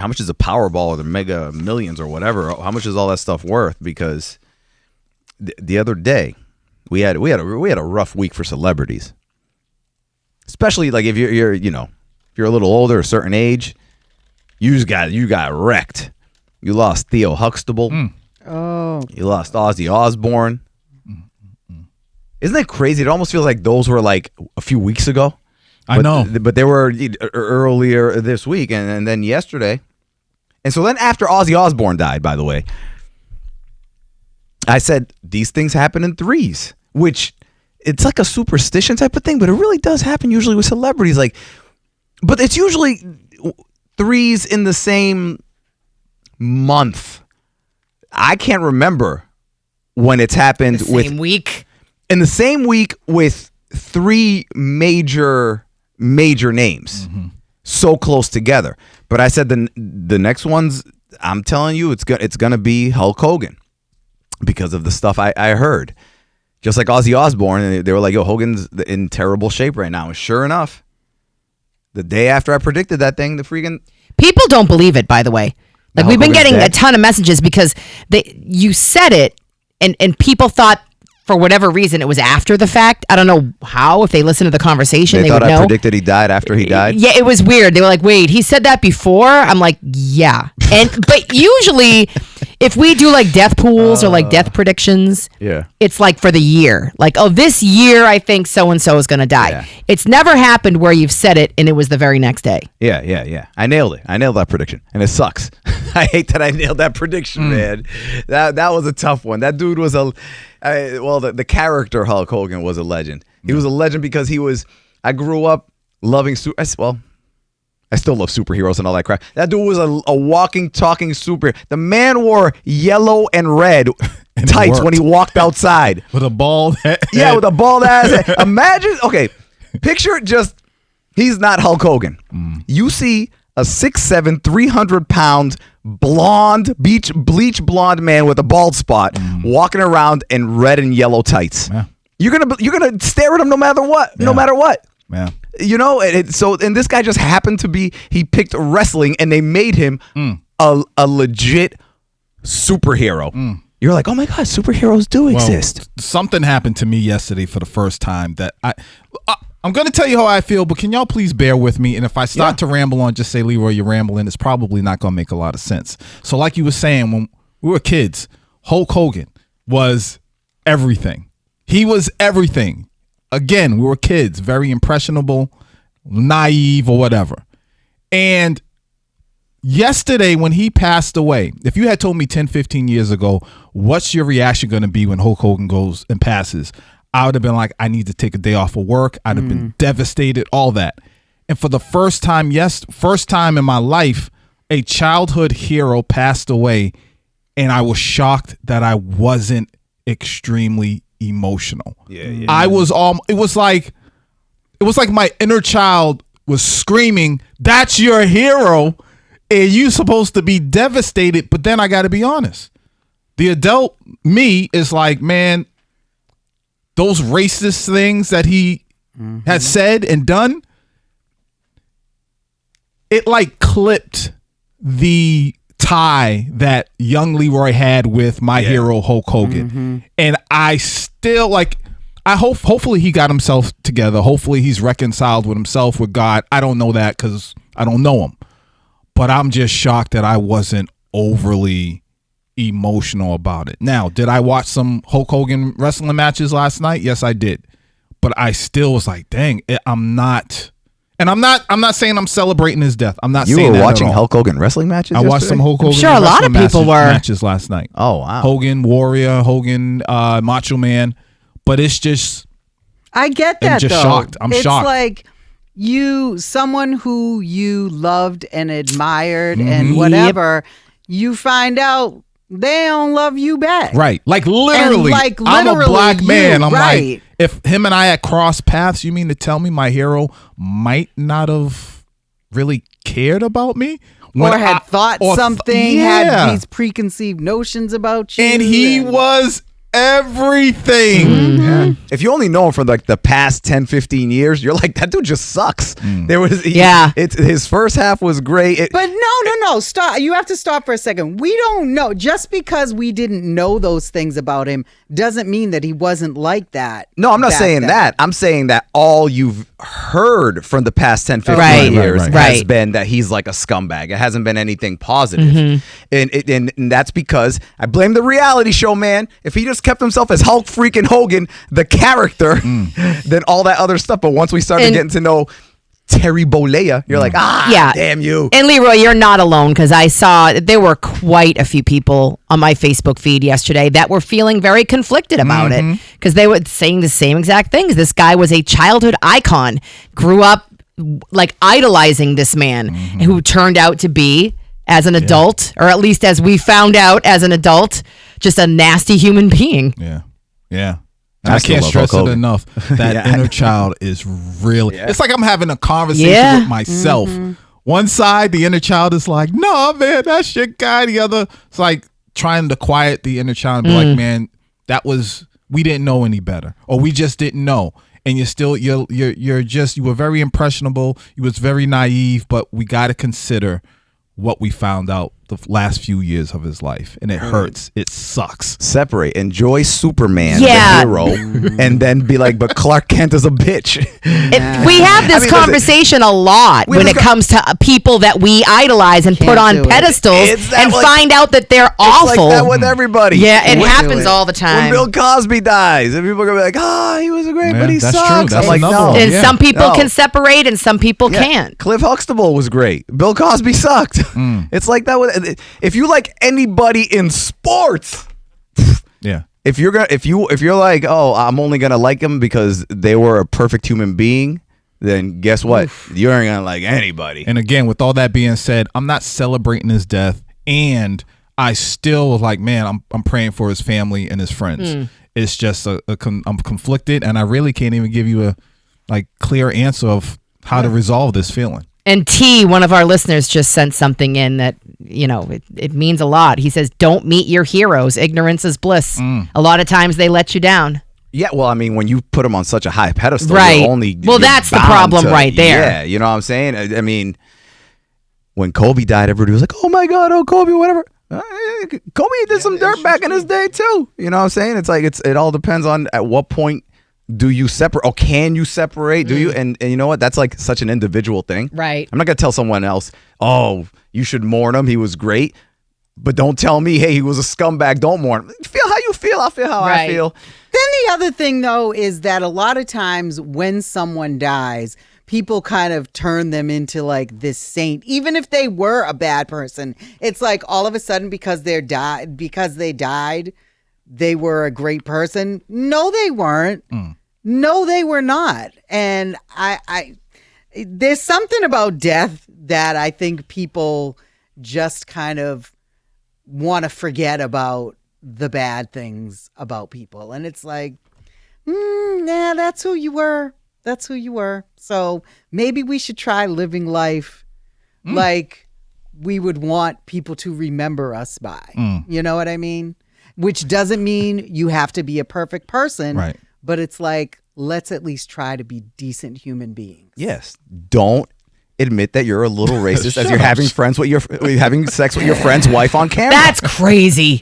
how much is a Powerball or the Mega Millions or whatever? How much is all that stuff worth? Because the other day we had a rough week for celebrities, especially like if you're if you're a little older, a certain age, you got wrecked. You lost Theo Huxtable. Oh, you lost Ozzy Osbourne. Isn't that crazy? It almost feels like those were like a few weeks ago. I know, but they were earlier this week and then yesterday. And so then after Ozzy Osbourne died, by the way, I said these things happen in threes, which it's like a superstition type of thing, but it really does happen usually with celebrities. Like, but it's usually threes in the same month. I can't remember when it's happened week. In the same week with three major names, so close together. But I said the next ones, I'm telling you, it's gonna be Hulk Hogan because of the stuff I heard. Just like Ozzy Osbourne, and they were like, "Yo, Hogan's in terrible shape right now." And sure enough, the day after I predicted that thing, the freaking people don't believe it. By the way, like we've been getting a ton of messages because you said it, and people thought, for whatever reason, it was after the fact. I don't know how. If they listened to the conversation, they would know. I predicted he died after he died. Yeah, it was weird. They were like, "Wait, he said that before?" I'm like, "Yeah." But usually, if we do like death pools or like death predictions, it's like for the year. Like, oh, this year I think so and so is going to die. Yeah. It's never happened where you've said it and it was the very next day. Yeah. I nailed it. I nailed that prediction, and it sucks. I hate that I nailed that prediction, man. That was a tough one. That dude was the character Hulk Hogan was a legend. He was a legend because I grew up loving I still love superheroes and all that crap. That dude was a walking, talking superhero. The man wore yellow and red tights when he walked outside. With a bald head. Yeah, with a bald ass head. Imagine, picture he's not Hulk Hogan. You see a 6'7", 300-pound, blonde, bleach blonde man with a bald spot walking around in red and yellow tights. Yeah. You're gonna stare at him no matter what. Yeah. No matter what. Yeah. And this guy just happened to be. He picked wrestling, and they made him a legit superhero. You're like, oh my god, superheroes do exist. Something happened to me yesterday for the first time that I'm going to tell you how I feel, but can y'all please bear with me? And if I start to ramble on, just say, Leroy, you're rambling. It's probably not going to make a lot of sense. So like you were saying, when we were kids, Hulk Hogan was everything. He was everything. Again, we were kids, very impressionable, naive or whatever. And yesterday when he passed away, if you had told me 10, 15 years ago, what's your reaction going to be when Hulk Hogan goes and passes? I would have been like, I need to take a day off of work. I'd have been devastated, all that. And for the first time in my life, a childhood hero passed away, and I was shocked that I wasn't extremely emotional. Yeah. I was it was like my inner child was screaming, "That's your hero," and you supposed to be devastated. But then I got to be honest, the adult me is like, man, those racist things that he has said and done, it like clipped the tie that young Leroy had with my hero Hulk Hogan. And I still hopefully he got himself together. Hopefully he's reconciled with himself, with God. I don't know that because I don't know him. But I'm just shocked that I wasn't overly emotional about it. Now, did I watch some Hulk Hogan wrestling matches last night? Yes, I did. But I still was like, dang, I'm not saying I'm celebrating his death. I'm not saying that. You were watching Hulk Hogan wrestling matches I watched some Hulk Hogan a lot of people were matches last night. Oh, wow. Hogan, Warrior, Hogan, Macho Man. But it's just, I get that, I'm just though. shocked. I'm shocked. It's like someone who you loved and admired and whatever, you find out they don't love you back. Right. Like literally, I'm a black man. I'm like, if him and I had crossed paths, you mean to tell me my hero might not have really cared about me? Or had thought something, had these preconceived notions about you. And he was everything. Yeah. If you only know him for like the past 10, 15 years, you're like, that dude just sucks. It's his first half was great. But no, stop. You have to stop for a second. We don't know. Just because we didn't know those things about him doesn't mean that he wasn't like that. No, I'm not saying that. I'm saying that all you've heard from the past 10, 15 years has been that he's like a scumbag. It hasn't been anything positive. And that's because I blame the reality show, man. If he just kept himself as Hulk freaking Hogan, the character, then all that other stuff. But once we started getting to know Terry Bollea, you're like, damn you. And Leroy, you're not alone, because I saw there were quite a few people on my Facebook feed yesterday that were feeling very conflicted about it, because they were saying the same exact things. This guy was a childhood icon, grew up like idolizing this man who turned out to be, as an adult, or at least as we found out as an adult, just a nasty human being. Yeah. I can't stress it enough. That inner child is really... It's like I'm having a conversation with myself. One side, the inner child is like, no, man, that's your guy. The other, it's like trying to quiet the inner child and be like, man, we didn't know any better. Or we just didn't know. And you were very impressionable. You was very naive, but we got to consider what we found out the last few years of his life, and it hurts. It sucks. Separate. Enjoy Superman, the hero, and then be like, but Clark Kent is a bitch. We have this conversation a lot when it comes to people that we idolize and put on pedestals and find out that they're awful. Like that with everybody. Yeah, it happens all the time. When Bill Cosby dies, and people are going to be like, he was a great, but he sucks. True. That's I'm like, no. And some people can separate and some people can't. Cliff Huxtable was great. Bill Cosby sucked. It's like that with... If you like anybody in sports, if you're like, oh, I'm only gonna like them because they were a perfect human being, then guess what? You aren't gonna like anybody. And again, with all that being said, I'm not celebrating his death, and I still was like, man, I'm praying for his family and his friends. It's just I'm conflicted, and I really can't even give you a clear answer of how to resolve this feeling. And T, one of our listeners, just sent something in that, it means a lot. He says, don't meet your heroes. Ignorance is bliss. A lot of times they let you down. Yeah, well, I mean, when you put them on such a high pedestal, that's the problem right there. Yeah, you know what I'm saying? I mean, when Kobe died, everybody was like, oh my God, Kobe, whatever. Kobe did some dirt back in his day too. You know what I'm saying? It's like, it all depends on at what point do you separate, or can you separate? Do you? And you know what? That's like such an individual thing. Right. I'm not going to tell someone else, oh, you should mourn him. He was great. But don't tell me, hey, he was a scumbag. Don't mourn him. Feel how you feel. I'll feel how I feel. Then the other thing, though, is that a lot of times when someone dies, people kind of turn them into like this saint, even if they were a bad person. It's like all of a sudden because they died, they were a great person. No, they weren't. No, they were not. And I there's something about death that I think people just kind of want to forget about the bad things about people. And it's like, that's who you were. That's who you were. So maybe we should try living life like we would want people to remember us by. You know what I mean? Which doesn't mean you have to be a perfect person. Right. But it's like, let's at least try to be decent human beings. Yes. Don't admit that you're a little racist as you're having sex with your friend's wife on camera. That's crazy.